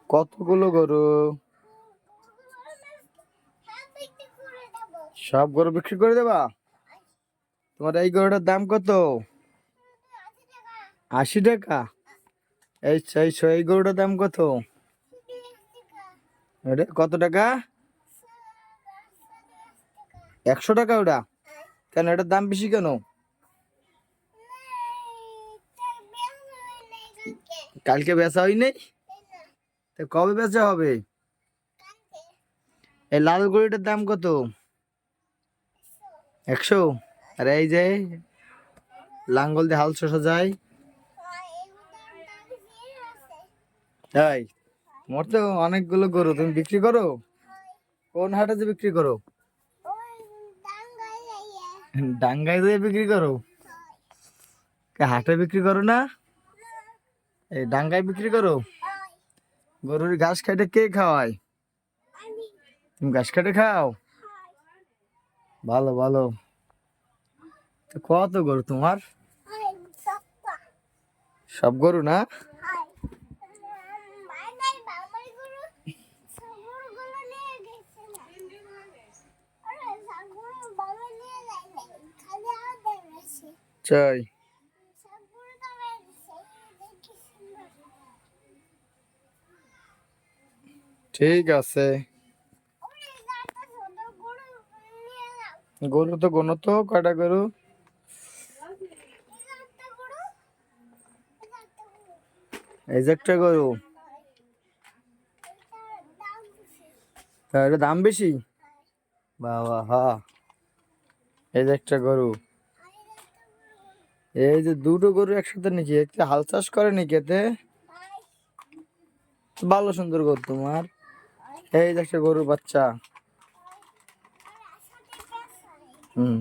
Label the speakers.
Speaker 1: কতগুলো গরু? সব গরু বিক্রি করে দেবা? তোমার এই গরুটার দাম কত? 80 টাকা। এই গরুটার দাম কত? কত টাকা? 100 টাকা ওটা? কেন এটার দাম বেশি কেন? কালকে বেচা হয়নি? কবে বেচা হবে? এই লাল গরুটার দাম কত? 100। আর এই যে লাঙ্গল দিয়ে হাল চষা যায়, তাই তোমার তো অনেকগুলো গরু, তুমি বিক্রি করো? কোন হাটে যে বিক্রি করো? ডাঙ্গায় দিয়ে বিক্রি করো? হাটে বিক্রি করো না? এই ডাঙ্গায় বিক্রি করো? গরুর ঘাস খাইতে কে খাওয়ায়? তুমি ঘাস কেটে খাও? ভালো ভালো। তো কত গরু তোমার? সব গরু না? চাই। ঠিক আছে। গরু তো গোনো তো, কয়টা গরু? এই যে একটা গরু, এটা দাম বেশি? বাবা হা। এই যে একটা গরু, এই যে দুটো গরু একসাথে নাকি? একটা হাল চাষ করে নাকি এতে? ভালো সুন্দর গরু তোমার। এই যে একটা গরুর বাচ্চা। হুম।